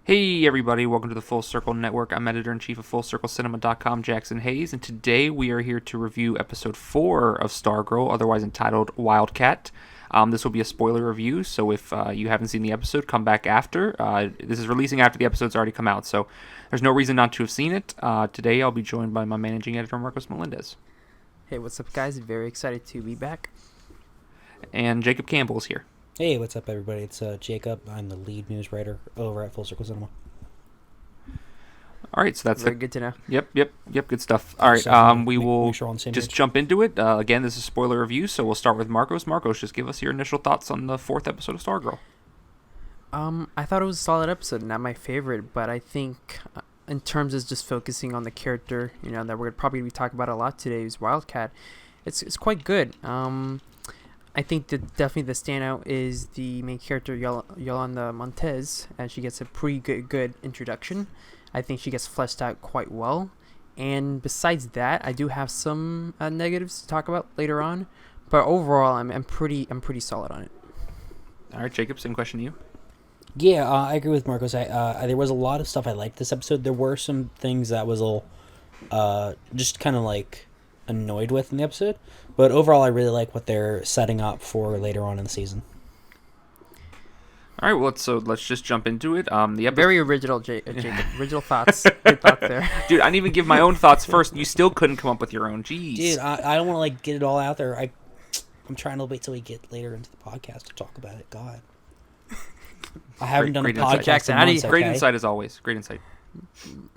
Hey everybody, welcome to the Full Circle Network. I'm editor-in-chief of FullCircleCinema.com, Jackson Hayes, and today we are here to review episode 4 of Stargirl, otherwise entitled Wildcat. This will be a spoiler review, so if you haven't seen the episode, come back after. This is releasing after the episode's already come out, so there's no reason not to have seen it. Today I'll be joined by my managing editor, Marcos Melendez. Hey, what's up, guys? Very excited to be back. And Jacob Campbell's here. Hey, what's up, everybody? It's Jacob. I'm the lead news writer over at Full Circle Cinema. All right, so that's very good to know. Yep, good stuff. All right, we will just jump into it. Again, this is a spoiler review, so we'll start with Marcos. Marcos, just give us your initial thoughts on the 4th episode of Stargirl. I thought it was a solid episode, not my favorite, but I think in terms of just focusing on the character, that we're probably be talking about a lot today is Wildcat. It's quite good. I think that definitely the standout is the main character, Yolanda Montez, and she gets a pretty good introduction. I think she gets fleshed out quite well. And besides that, I do have some negatives to talk about later on. But overall, I'm pretty solid on it. All right, Jacob, same question to you. Yeah, I agree with Marcos. There was a lot of stuff I liked this episode. There were some things that was a little, just kind of like annoyed with in the episode. But overall, I really like what they're setting up for later on in the season. All right, well, let's just jump into it. Very original, Jacob. Original thoughts. Good thoughts there. Dude, I didn't even give my own thoughts first. You still couldn't come up with your own. Jeez. Dude, I don't want to get it all out there. I'm trying to wait till we get later into the podcast to talk about it. God. I haven't done a podcast Jackson, in months, Great insight as always. Great insight.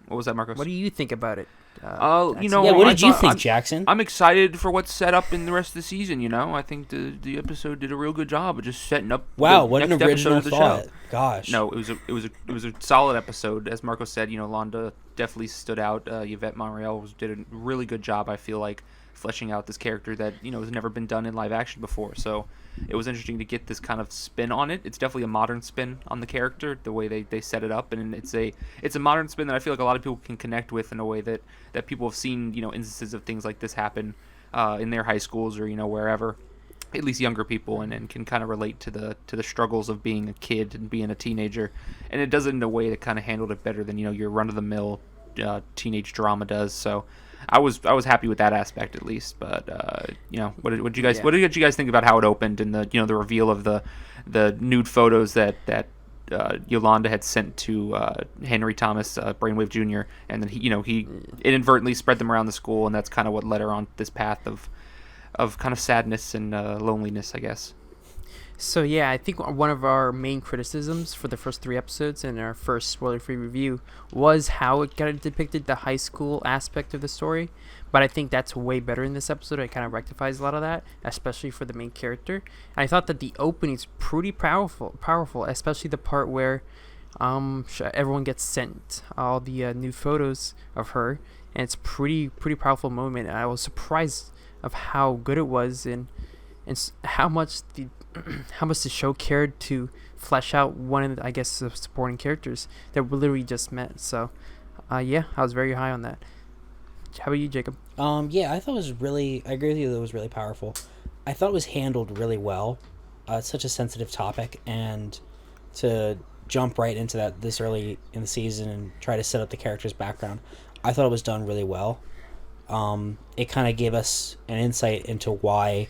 What was that, Marcos? What do you think about it? What did you think, Jackson? I'm excited for what's set up in the rest of the season. I think the episode did a real good job of just setting up. Wow, what an original thought! Show. Gosh. No, it was a solid episode. As Marco said, Yolanda definitely stood out. Yvette Monreal did a really good job. I feel like fleshing out this character that has never been done in live action before. So it was interesting to get this kind of spin on it. It's definitely a modern spin on the character, the way they set it up, and it's a modern spin that I feel like a lot of people can connect with in a way that people have seen instances of things like this happen in their high schools or wherever, at least younger people, and can kind of relate to the struggles of being a kid and being a teenager, and it does it in a way that kind of handled it better than your run of the mill teenage drama does. So I was happy with that aspect at least. But what did you guys what did you guys think about how it opened and the reveal of the nude photos that Yolanda had sent to Henry Thomas Brainwave Jr. and then he inadvertently spread them around the school, and that's kind of what led her on this path of kind of sadness and loneliness, I guess. So yeah, I think one of our main criticisms for the first 3 episodes in our first spoiler-free review was how it kind of depicted the high school aspect of the story. But I think that's way better in this episode. It kind of rectifies a lot of that, especially for the main character. And I thought that the opening's pretty powerful, especially the part where everyone gets sent all the new photos of her, and it's pretty powerful moment. And I was surprised of how good it was and how much the show cared to flesh out one of the, I guess, the supporting characters that we literally just met. So, I was very high on that. How about you, Jacob? I thought it was I agree with you that it was really powerful. I thought it was handled really well. It's such a sensitive topic, and to jump right into that this early in the season and try to set up the character's background, I thought it was done really well. It kind of gave us an insight into why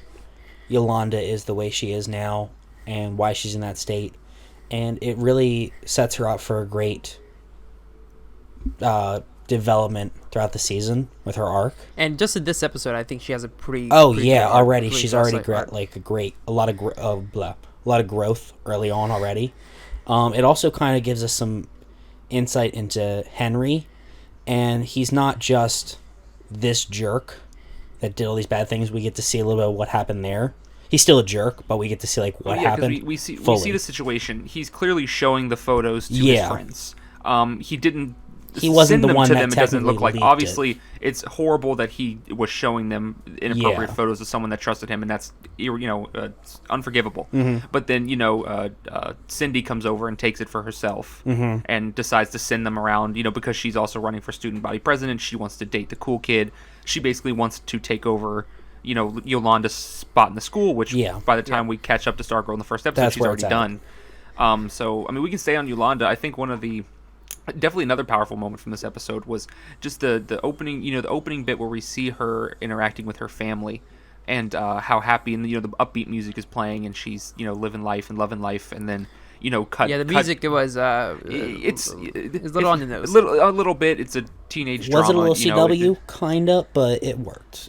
Yolanda is the way she is now and why she's in that state, and it really sets her up for a great development throughout the season with her arc. And just in this episode, I think she has a pretty already she's already a lot of growth early on already. It also kind of gives us some insight into Henry, and he's not just this jerk that did all these bad things. We get to see a little bit of what happened there. He's still a jerk, but we get to see what happened. We see the situation. He's clearly showing the photos to his friends. He wasn't send the them one to that them. It doesn't look like. Obviously, it. It's horrible that he was showing them inappropriate photos of someone that trusted him, and that's unforgivable. Mm-hmm. But then Cindy comes over and takes it for herself, and decides to send them around. Because she's also running for student body president. She wants to date the cool kid. She basically wants to take over Yolanda's spot in the school, which by the time we catch up to Stargirl in the first episode, she's already done. So, we can stay on Yolanda. I think one of the definitely another powerful moment from this episode was just the opening, the opening bit where we see her interacting with her family, and how happy, and the upbeat music is playing, and she's living life and loving life, and then cut. Yeah, the cut, music, it was it's a little on the nose. a little bit. It's a teenage drama. Was it a little CW? It, Kinda, but it worked.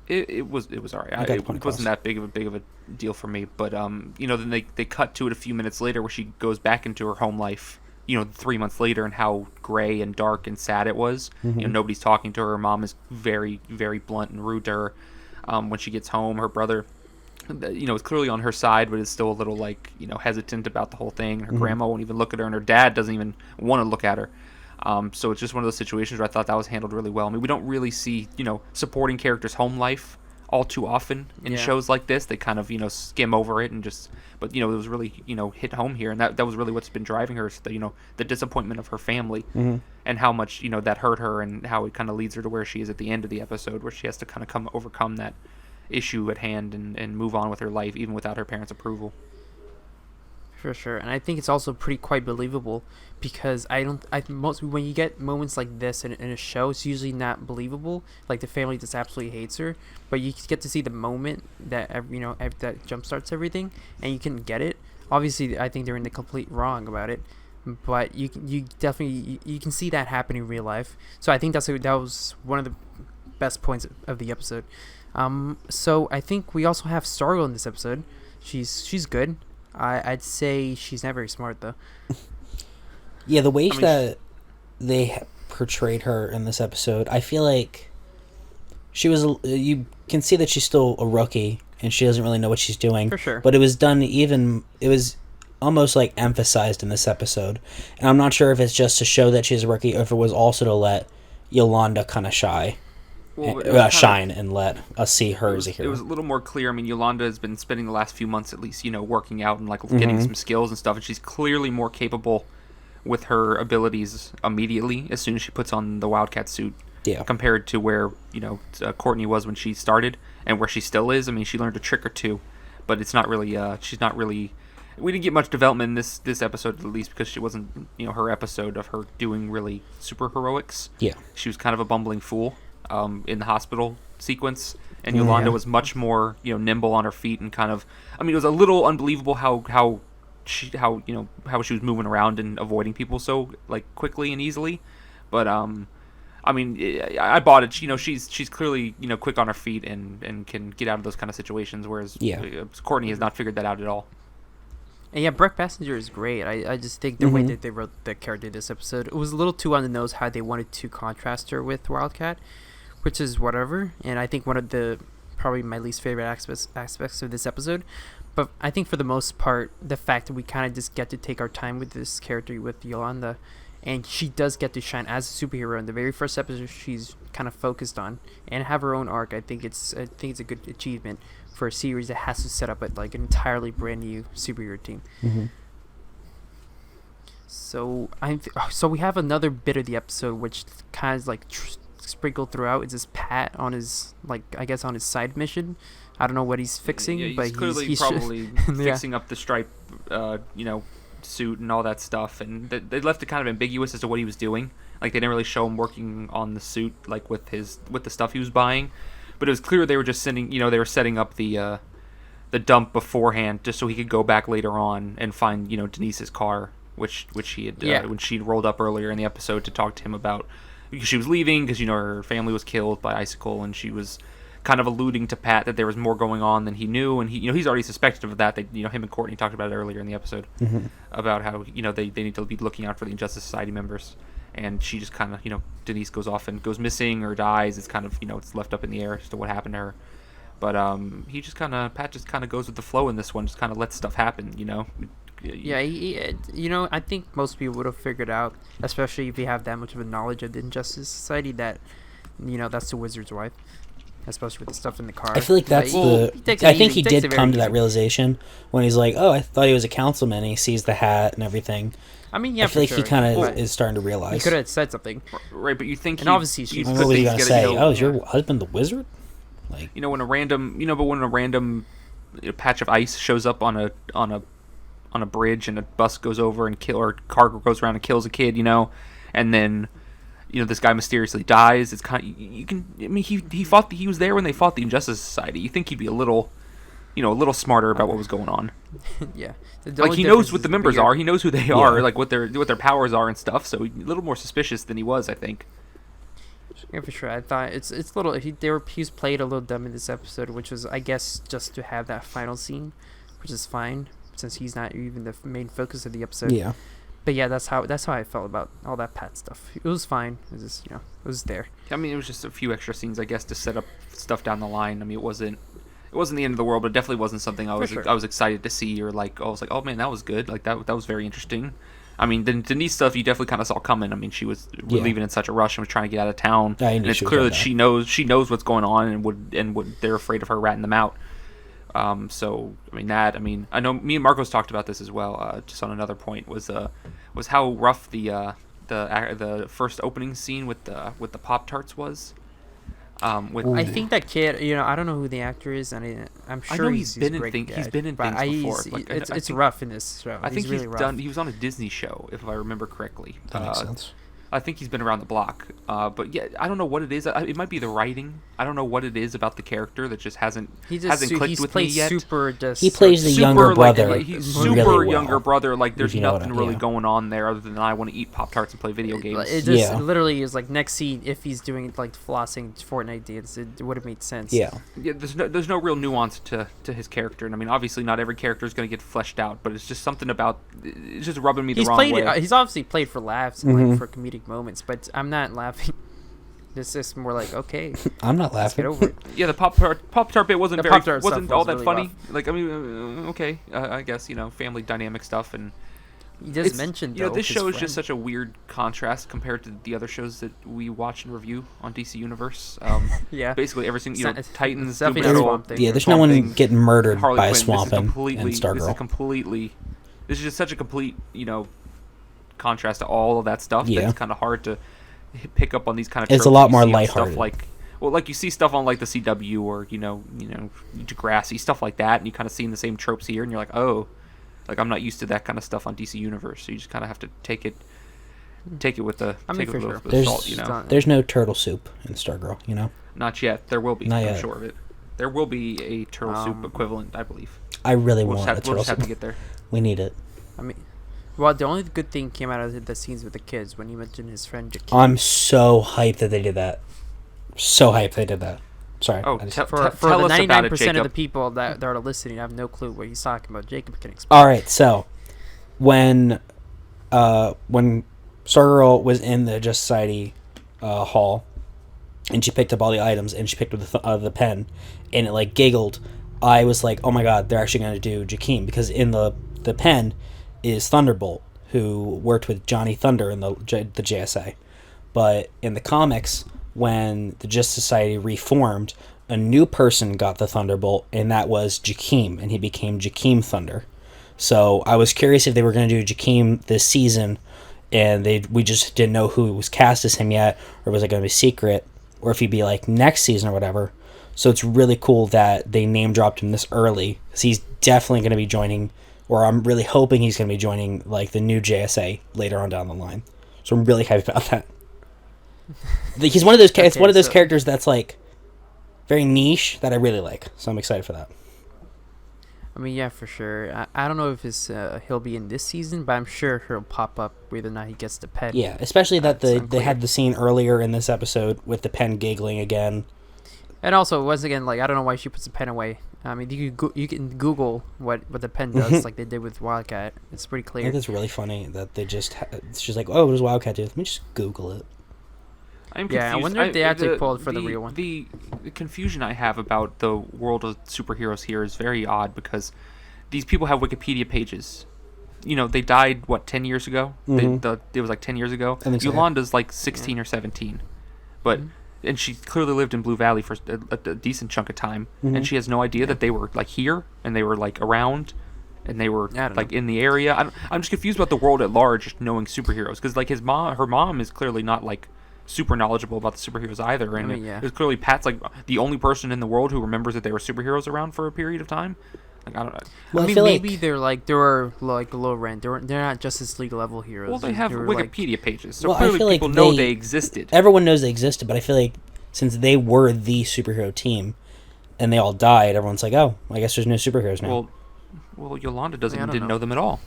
it was alright. I got the It point wasn't across. that big of a deal for me, but then they cut to it a few minutes later where she goes back into her home life. 3 months later, and how gray and dark and sad it was. Mm-hmm. Nobody's talking to her. Her mom is very, very blunt and rude to her. When she gets home, her brother, is clearly on her side, but is still a little hesitant about the whole thing. Her grandma won't even look at her, and her dad doesn't even want to look at her. So it's just one of those situations where I thought that was handled really well. I mean, we don't really see supporting characters' home life all too often in shows like this. They kind of skim over it and just, but it was really hit home here, and that was really what's been driving her, is the disappointment of her family, and how much that hurt her, and how it kind of leads her to where she is at the end of the episode, where she has to kind of overcome that issue at hand, and move on with her life even without her parents' approval. For sure, and I think it's also quite believable, because when you get moments like this in a show, it's usually not believable. Like, the family just absolutely hates her, but you get to see the moment that that jumpstarts everything, and you can get it. Obviously, I think they're in the complete wrong about it, but you definitely you can see that happen in real life. So I think that was one of the best points of the episode. So I think we also have Stargirl in this episode. She's good. I'd say she's not very smart, though. Yeah, the way that they portrayed her in this episode, I feel like she was. You can see that she's still a rookie, and she doesn't really know what she's doing. For sure. But it was done it was almost emphasized in this episode. And I'm not sure if it's just to show that she's a rookie, or if it was also to let Yolanda kind of shine and let us see her as a hero. It was a little more clear. I mean, Yolanda has been spending the last few months at least, working out and getting some skills and stuff, and she's clearly more capable with her abilities immediately as soon as she puts on the Wildcat suit. Yeah. Compared to where Courtney was when she started, and where she still is. I mean, she learned a trick or two, but it's not really. She's not really. We didn't get much development in this episode, at least, because she wasn't her episode of her doing really super heroics. Yeah. She was kind of a bumbling fool. In the hospital sequence, and Yolanda was much more nimble on her feet, and kind of, I mean, it was a little unbelievable how she was moving around and avoiding people so quickly and easily, but I mean, I bought it. She's clearly quick on her feet and can get out of those kind of situations, whereas Courtney has not figured that out at all. And yeah, Brett Passenger is great. I just think the way that they wrote the character this episode, it was a little too on the nose how they wanted to contrast her with Wildcat, which is whatever. And I think one of the probably my least favorite aspects of this episode. But I think for the most part, the fact that we kind of just get to take our time with this character, with Yolanda, and she does get to shine as a superhero in the very first episode she's kind of focused on, and have her own arc. I think it's a good achievement for a series that has to set up an entirely brand new superhero team. So so we have another bit of the episode which kind of sprinkled throughout is this Pat on his on his side mission. I don't know what he's fixing, he's but clearly he's probably fixing up the stripe, suit and all that stuff. And they left it kind of ambiguous as to what he was doing. They didn't really show him working on the suit, with the stuff he was buying. But it was clear they were just they were setting up the dump beforehand, just so he could go back later on and find Denise's car, which he had when she rolled up earlier in the episode to talk to him about, because she was leaving because her family was killed by Icicle, and she was kind of alluding to Pat that there was more going on than he knew, and he's already suspected of that. They, him and Courtney talked about it earlier in the episode, about how they need to be looking out for the Injustice Society members, and she just kind of Denise goes off and goes missing or dies. It's kind of it's left up in the air as to what happened to her. But Pat just kind of goes with the flow in this one, just kind of lets stuff happen. Yeah, I think most people would have figured out, especially if you have that much of a knowledge of the Injustice Society, that that's the Wizard's wife, especially with the stuff in the car. I feel like that's I think he did come to that realization when he's like, oh, I thought he was a councilman, and he sees the hat and everything. I mean, yeah, I feel like he kind of is starting to realize. He could have said something. Right, but you think and obviously she's... What was he going to say? Oh, is your husband the wizard? When a random, patch of ice shows up on a on a bridge and a bus goes over and or car goes around and kills a kid, and then this guy mysteriously dies. It's kind of, he was there when they fought the Injustice Society. You think he'd be a little smarter about what was going on. Yeah. Like, he knows what the members are. He knows who they are, like what their powers are and stuff. So a little more suspicious than he was, I think. Yeah, for sure. I thought it's little. He's played a little dumb in this episode, which was, I guess, just to have that final scene, which is fine since he's not even the main focus of the episode. Yeah. But yeah, that's how I felt about all that Pat stuff. It was fine. It was just, it was there. I mean, it was just a few extra scenes, I guess, to set up stuff down the line. I mean, it wasn't the end of the world, but it definitely wasn't something I was excited to see, or like, I was like, oh man, that was good. Like that was very interesting. I mean, the Denise stuff you definitely kind of saw coming. I mean, she was leaving in such a rush and was trying to get out of town, and it's clear that she knows what's going on, and would they're afraid of her ratting them out. So I mean, I know me and Marcos talked about this as well. Just on another point was how rough the first opening scene with the Pop-Tarts was. I think that kid, I don't know who the actor is, and I'm sure I know he's been in things before. It's rough in this show. I think really rough. He was on a Disney show, if I remember correctly. That makes sense. I think he's been around the block, but yeah, I don't know what it is. It might be the writing. I don't know what it is about the character that just hasn't clicked with me yet. He plays the younger brother. He's super really younger well, brother. Like, there's nothing really yeah. going on there other than I want to eat Pop-Tarts and play video games. It just literally is like next scene. If he's doing like flossing Fortnite dance, it would have made sense. Yeah. There's no real nuance to his character, and I mean, obviously, not every character is going to get fleshed out, but it's just something about it's just rubbing me the wrong way. He's obviously played for laughs and like for comedic moments, but I'm not laughing. It's just more like, okay, I'm not laughing. Let's get over it. Yeah, the Pop-Tart bit wasn't all that really funny. rough. Like, I mean, okay, I guess family dynamic stuff, and he just mentioned this show is just such a weird contrast compared to the other shows that we watch and review on DC Universe. Yeah, basically every single Titans, definitely Doom Patrol, Swamp Thing. Yeah, there's no one getting murdered Harley by a Quinn. swamp and Stargirl. This is just such a complete contrast to all of that stuff. Yeah. That's kind of hard to pick up on these kind of. It's tropes a lot you more see on lighthearted. Stuff like you see stuff on like the CW or Degrassi, stuff like that, and you kind of seeing the same tropes here, and you're like, oh, like I'm not used to that kind of stuff on DC Universe, so you just kind of have to take it with the salt. There's no turtle soup in Stargirl, Not yet. There will be. Not I'm yet. sure of it. There will be a turtle soup equivalent, I believe. I really want a We'll turtle just have to soup. get there. We need it. I mean, well, the only good thing came out of the scenes with the kids when he mentioned his friend Jakeem. I'm so hyped that they did that. So hyped they did that. Sorry. Oh, For tell the us about it, 99% of Jacob. the people that are listening, I have no clue what he's talking about. Jacob can explain. All right, so when Stargirl was in the Justice Society hall, and she picked up all the items, and she picked up the pen, and it like giggled, I was like, oh my god, they're actually going to do Jakeem, because in the pen is Thunderbolt, who worked with Johnny Thunder in the JSA. But in the comics, when the Justice Society reformed, a new person got the Thunderbolt, and that was Jakeem, and he became Jakeem Thunder. So I was curious if they were going to do Jakeem this season, and we just didn't know who was cast as him yet, or was it going to be secret, or if he'd be like next season or whatever. So it's really cool that they name dropped him this early, because he's definitely going to be joining, or I'm really hoping he's going to be joining like the new JSA later on down the line. So I'm really hyped about that. He's one of those. It's one of those characters that's like very niche that I really like. So I'm excited for that. I mean, yeah, for sure. I don't know if he'll be in this season, but I'm sure he'll pop up whether or not he gets the pen. Yeah, especially that they had the scene earlier in this episode with the pen giggling again. And also, once again, like I don't know why she puts the pen away. I mean, you can Google what the pen does, like they did with Wildcat. It's pretty clear. I think it's really funny that they just she's like, oh, what does Wildcat do? Let me just Google it. I'm confused. Yeah, I wonder if they actually pulled for the real one. The confusion I have about the world of superheroes here is very odd, because these people have Wikipedia pages. They died, 10 years ago? Mm-hmm. It was like 10 years ago. I think so, Yolanda's like 16 or 17. But and she clearly lived in Blue Valley for a decent chunk of time, and she has no idea that they were like here, and they were like around, and they were like in the area. I'm just confused about the world at large, knowing superheroes, because like her mom is clearly not like super knowledgeable about the superheroes either, and it's clearly Pat's like the only person in the world who remembers that they were superheroes around for a period of time. Like, I don't know. Well, I mean, feel maybe like, they're like low rent. They're not Justice League level heroes. Well, they have were, like, Wikipedia pages, so Well, I clearly feel like people know they- they existed. everyone knows they existed, but I feel like since they were the superhero team and they all died, everyone's like, oh, I guess there's no superheroes now. Well, Yolanda I don't didn't know. know them at all.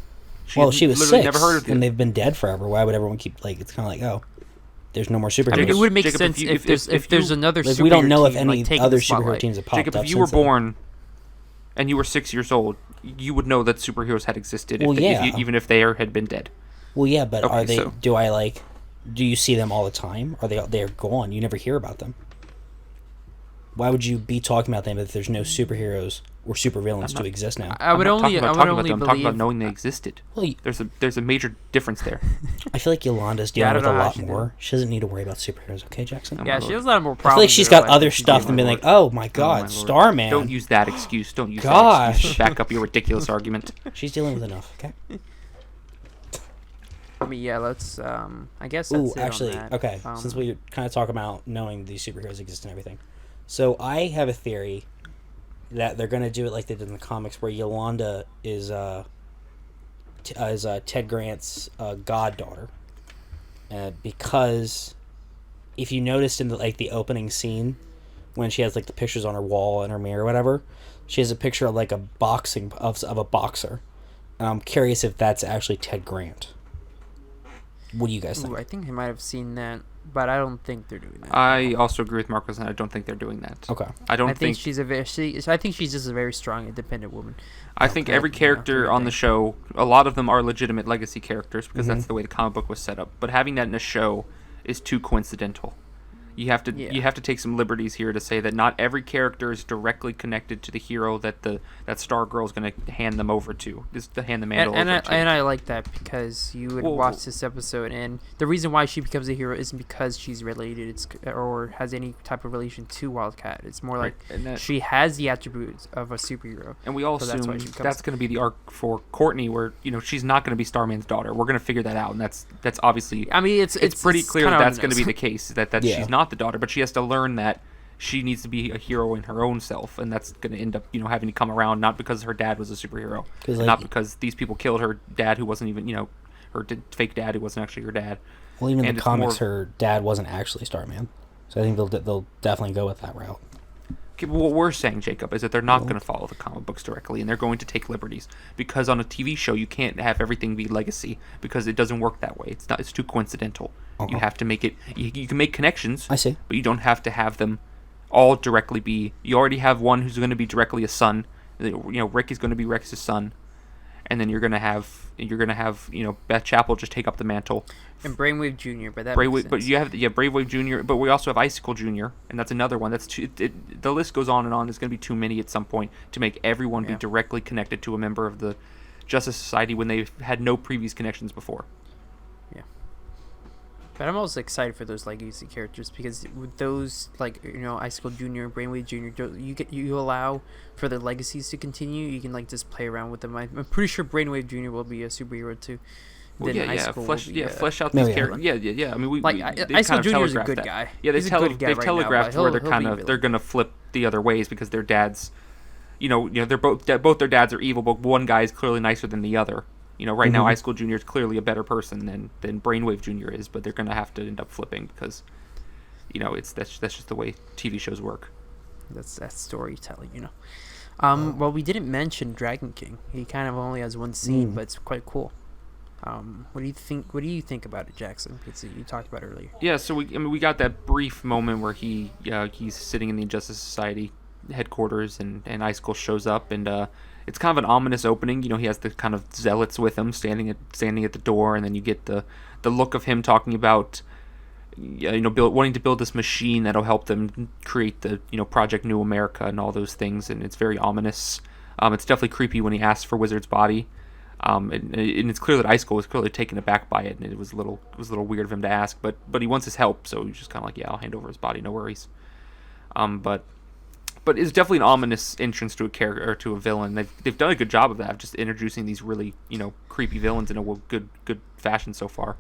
She was literally 6, never heard of them. and they've been dead forever. Why would everyone keep, like, it's kind of like, oh, there's no more superheroes. I mean, it would make Jacob, sense if if there's another. Like, we don't know if superhero any team, like, taking other the superhero spotlight. teams have popped Jacob, up if you were since then. born and you were 6 years old, you would know that superheroes had existed, Well, yeah. even if they had been dead. Well, yeah, but Okay, are they? so- Do you see them all the time? Are they're gone? You never hear about them. Why would you be talking about them if there's no superheroes or supervillains to exist now? I would I'm not only. talking I about would talking only about them. I'm talking believe. about knowing they existed. Well, There's a major difference there. I feel like Yolanda's Yeah, I dealing don't with a know how lot she more. She doesn't need to worry about superheroes, okay, Jackson? Yeah, my she lord. has a lot more I problems. feel like she's in her got life other than she stuff does and been in like, work. oh my Oh, god, my lord. Starman. Don't use that excuse. Don't use that Gosh. excuse to back up your ridiculous argument. She's dealing with enough, okay? I mean, yeah, let's. I guess that's Ooh, it actually, on that. okay. Since we kind of talk about knowing these superheroes exist and everything, so I have a theory that they're gonna do it like they did in the comics, where Yolanda is Ted Grant's goddaughter, because if you noticed in the opening scene when she has like the pictures on her wall in her mirror or whatever, she has a picture of like a boxing of a boxer, and I'm curious if that's actually Ted Grant. What do you guys think? Ooh, I think I might have seen that, but I don't think they're doing that. I also agree with Marcos, and I don't think they're doing that. Okay. I don't I think think. she's a very. I think she's just a very strong, independent woman. I think Okay, every yeah, character good on the thing. show, a lot of them are legitimate legacy characters because Mm-hmm. that's the way the comic book was set up. But having that in a show is too coincidental. You have to Yeah. you have to take some liberties here to say that not every character is directly connected to the hero that Stargirl is going to hand them over to. Just to hand the mantle And over to. I like that because you would Well, watch this episode, and the reason why she becomes a hero isn't because she's related, or has any type of relation to Wildcat. It's more like Right, and that- she has the attributes of a superhero. And we all So that's why assume she becomes- that's going to be the arc for Courtney, where she's not going to be Starman's daughter. We're going to figure that out, and that's obviously. I mean, It's pretty clear kinda that that's going to obvious. be the case. That Yeah. she's not the daughter, but she has to learn that she needs to be a hero in her own self, and that's going to end up having to come around, not because her dad was a superhero, 'Cause, and like- not because these people killed her dad, who wasn't even her fake dad, who wasn't actually her dad. Well, even in And the it's comics, more- her dad wasn't actually Starman, so I think they'll definitely go with that route. Okay, but what we're saying, Jacob, is that they're not going to follow the comic books directly, and they're going to take liberties because on a TV show you can't have everything be legacy because it doesn't work that way. It's too coincidental. You have to make it. You can make connections. I see. But you don't have to have them all directly be. You already have one who's going to be directly a son. Rick is going to be Rex's son, and then you're going to have Beth Chapel just take up the mantle. And Brainwave Jr., but that Brainwave, makes but sense. you have Brainwave Jr. But we also have Icicle Jr. and that's another one. That's the list goes on and on. There's going to be too many at some point to make everyone be Yeah. directly connected to a member of the Justice Society when they've had no previous connections before. But I'm also excited for those legacy characters because with those, Icicle Jr., Brainwave Jr., you allow for the legacies to continue. You can just play around with them. I'm pretty sure Brainwave Jr. will be a superhero too. Well, Then Icicle will be flesh out No, these yeah. characters. Yeah. I mean, Like, they Icicle kind of Jr. is a telegraphed good that. guy. Yeah, He's a good guy they've right now, telegraphed but where they're he'll be they're gonna flip the other ways because their dads, they're both their dads are evil, but one guy is clearly nicer than the other. Right now, Icicle Jr. is clearly a better person than Brainwave Jr. is, but they're gonna have to end up flipping because, that's just the way TV shows work. That's storytelling. Well, we didn't mention Dragon King. He kind of only has one scene, but it's quite cool. What do you think? What do you think about it, Jackson? Because you talked about it earlier. Yeah, so we got that brief moment where he's sitting in the Injustice Society headquarters and Icicle shows up and it's kind of an ominous opening. He has the kind of zealots with him standing at the door, and then you get the look of him talking about wanting to build this machine that'll help them create the Project New America and all those things, and it's very ominous. It's definitely creepy when he asks for Wizard's body. And it's clear that Icicle was clearly taken aback by it, and it was a little weird of him to ask, but he wants his help, so he's just kind of like, yeah, I'll hand over his body, no worries. But it's definitely an ominous entrance to a character or to a villain. They've done a good job of that, just introducing these really creepy villains in a good fashion so far.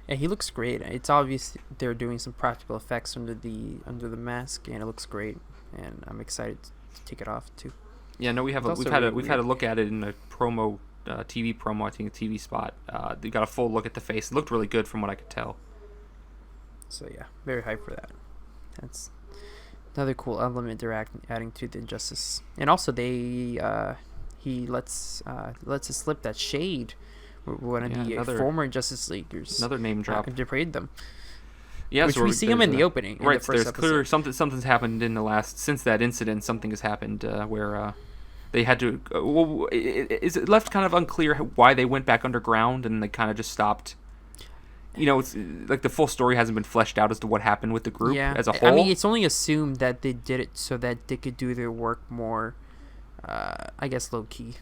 Yeah, he looks great. It's obvious they're doing some practical effects under the mask, and it looks great. And I'm excited to take it off too. Yeah, no, we've had a look at it in a promo, TV promo. I think a TV spot. They got a full look at the face. It looked really good from what I could tell. So yeah, very hyped for that. That's another cool element they're adding to the Injustice. And also he lets us slip that Shade, one of the former Justice Leaguers. Another name drop. Depraved them. Yeah, which we see him in the opening. Right, in the first there's clear something's happened since that incident. Something has happened where they had to. Is it left kind of unclear why they went back underground and they kind of just stopped? It's like the full story hasn't been fleshed out as to what happened with the group as a whole. I mean, it's only assumed that they did it so that they could do their work more, I guess, low key.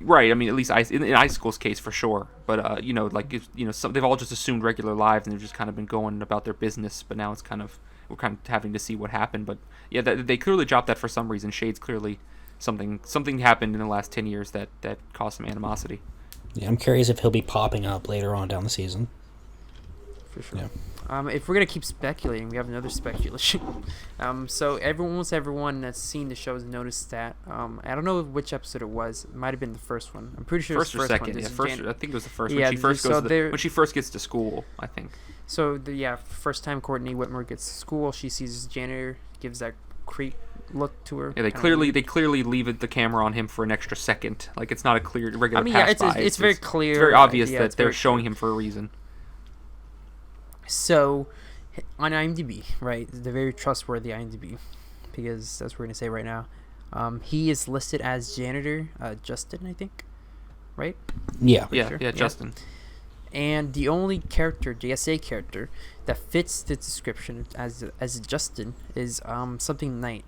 Right. I mean, at least in Icicle's case for sure. But they've all just assumed regular lives and they've just kind of been going about their business. But now we're kind of having to see what happened. But yeah, they clearly dropped that for some reason. Shade's clearly something happened in the last 10 years that caused some animosity. Yeah, I'm curious if he'll be popping up later on down the season. For sure. Yeah. If we're gonna keep speculating, we have another speculation. So almost everyone that's seen the show has noticed that. I don't know which episode it was. It might have been the first one. I'm pretty sure first it's the or first second. one. Yeah, I think it was the first. Yeah, when she first gets to school, I think. So first time Courtney Whitmore gets to school, she sees janitor, gives that creep look to her. Yeah, they clearly leave the camera on him for an extra second. Like it's not a clear regular. I mean, pass by. It's very clear. It's very obvious that they're showing him for a reason. So, on IMDb, right, the very trustworthy IMDb, because that's what we're going to say right now, he is listed as janitor Justin, I think, right? Yeah. Yeah, Justin. And the only JSA character, that fits the description as Justin is something Knight.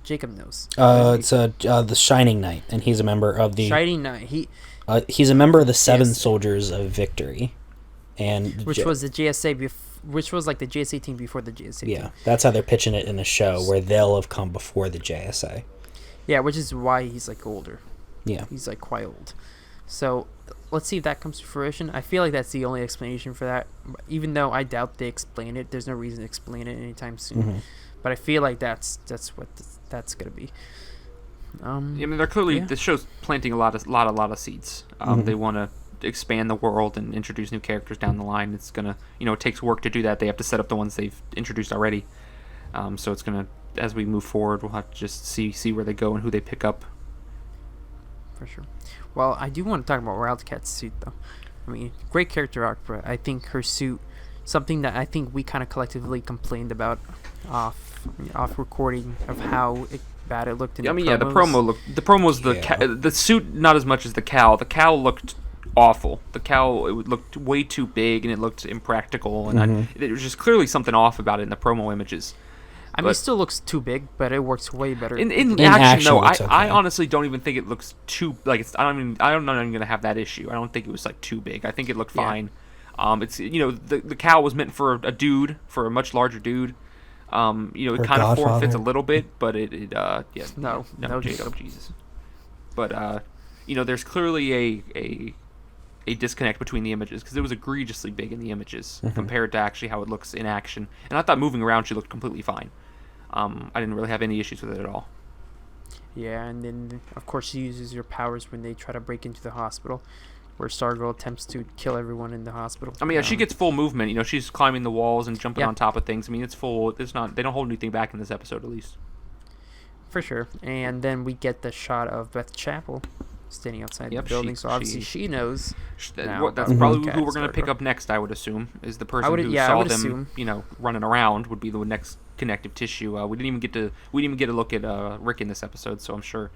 Jacob knows. It's the Shining Knight, and he's a member of the... Shining Knight. He's a member of the Seven Soldiers of Victory. Which was the JSA which was like the JSA team before the JSA team. Yeah, that's how they're pitching it in the show, where they'll have come before the JSA. Yeah, which is why he's like older. Yeah. He's like quite old. So let's see if that comes to fruition. I feel like that's the only explanation for that. Even though I doubt they explain it. There's no reason to explain it anytime soon. Mm-hmm. But I feel like that's what that's going to be. I mean, they're clearly the show's planting a lot of seeds. They want to expand the world and introduce new characters down the line. It's gonna, it takes work to do that. They have to set up the ones they've introduced already. So it's gonna, as we move forward, we'll have to just see where they go and who they pick up. For sure. Well, I do want to talk about Wildcat's suit, though. I mean, great character arc, but I think her suit, something that I think we kind of collectively complained about off recording of how bad it looked in the promos. The promos, the suit, not as much as the cowl. The cowl looked awful. The cowl, it looked way too big and it looked impractical, and there was just clearly something off about it in the promo images. I mean, it still looks too big, but it works way better. In action, though, I honestly don't even think it looks too I'm not even gonna have that issue. I don't think it was like too big. I think it looked fine. It's the cowl was meant for a much larger dude. It kind of form fits a little bit, but no, Jesus. But there's clearly a disconnect between the images, because it was egregiously big in the images compared to actually how it looks in action. And I thought moving around she looked completely fine. I didn't really have any issues with it at all. Yeah, and then of course she uses her powers when they try to break into the hospital, where Stargirl attempts to kill everyone in the hospital. I mean, she gets full movement. She's climbing the walls and jumping on top of things. I mean, it's full. They don't hold anything back in this episode, at least. For sure. And then we get the shot of Beth Chapel standing outside the building, so obviously she knows. That's probably who we're going to pick up next, I would assume, is the person who saw them, running around would be the next connective tissue. We didn't even get a look at Rick in this episode, so I'm sure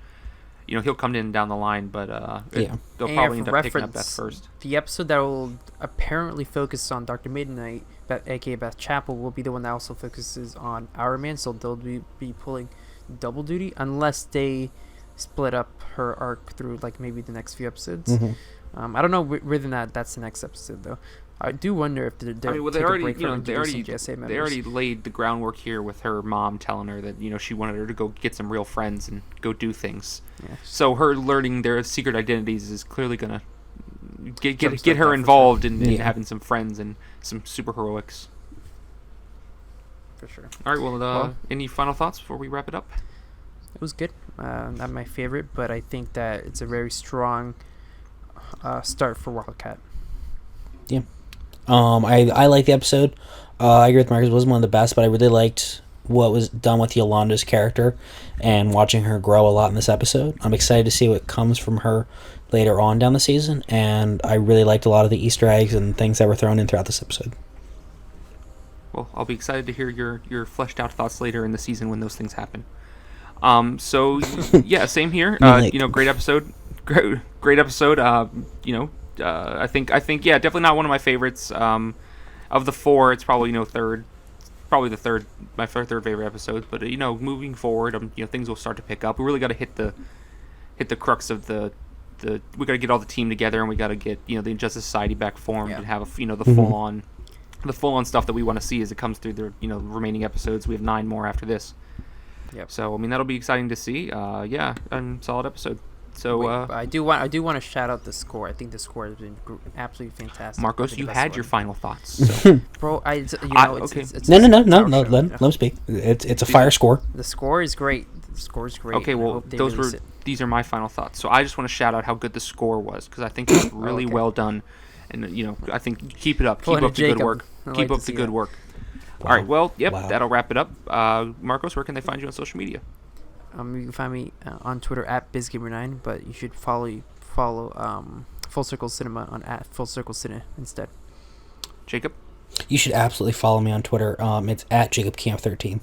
he'll come in down the line, but they'll probably end up picking up Beth first. The episode that will apparently focus on Dr. Midnight, aka Beth Chapel, will be the one that also focuses on Our Man, so they'll be pulling double duty unless they split up her arc through like maybe the next few episodes. I don't know whether or not that's the next episode though. I do wonder if they already laid the groundwork here with her mom telling her that she wanted her to go get some real friends and go do things. Yeah. So her learning their secret identities is clearly gonna get her involved in having some friends and some superheroics. For sure. All right. Well, any final thoughts before we wrap it up? It was good. Not my favorite, but I think that it's a very strong start for Wildcat. Yeah. I like the episode. I agree with Marcus. It wasn't one of the best, but I really liked what was done with Yolanda's character and watching her grow a lot in this episode. I'm excited to see what comes from her later on down the season, and I really liked a lot of the Easter eggs and things that were thrown in throughout this episode. Well, I'll be excited to hear your fleshed out thoughts later in the season when those things happen. So yeah, same here. Great episode. Great episode. I think yeah, definitely not one of my favorites. Of the four, it's probably third. Probably my third favorite episode. But moving forward, things will start to pick up. We really got to hit the crux of the. We got to get all the team together, and we got to get the Injustice Society back formed and have the full on stuff that we want to see as it comes through the remaining episodes. We have 9 more after this. Yep. So that'll be exciting to see. Yeah, solid episode. So I do want to shout out the score. I think the score has been absolutely fantastic. Marcos, you had your final thoughts. So. Bro, okay. It's No. Let him speak. It's a fire score. The score is great. Okay, well, these are my final thoughts. So I just want to shout out how good the score was, because I think it's really well done, and I think keep it up. Keep up the good work. Keep up the good work. All right. Well, yep. Wow. That'll wrap it up. Marcos, where can they find you on social media? You can find me on Twitter at BizGamer9, but you should follow Full Circle Cinema on at Full Circle Cinema instead. Jacob? You should absolutely follow me on Twitter. It's at JacobCamp13.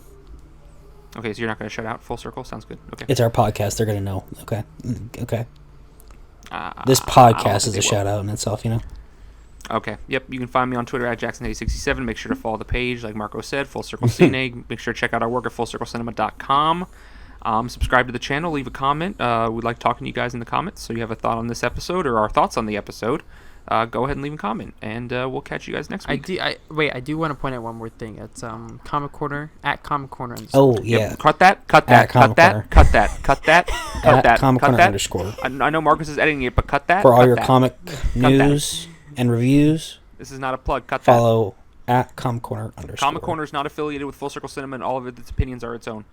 Okay, so you're not going to shout out Full Circle? Sounds good. Okay. It's our podcast. They're going to know. Okay. This podcast is a shout out in itself, Okay. Yep. You can find me on Twitter at Jackson8067. Make sure to follow the page, like Marco said, Full Circle Cine. Make sure to check out our work at FullCircleCinema.com. Subscribe to the channel. Leave a comment. We'd like talking to you guys in the comments. So you have a thought on this episode or our thoughts on the episode, go ahead and leave a comment, and we'll catch you guys next week. I do want to point out one more thing. It's Comic Corner at Comic Corner. Oh yeah. Yep. Cut that. Cut that. At Comic Corner underscore. I know Marcus is editing it, but cut that. For all your comic news and reviews. This is not a plug. Cut that. Follow at Comic Corner underscore. Comic Corner is not affiliated with Full Circle Cinema, and all of its opinions are its own.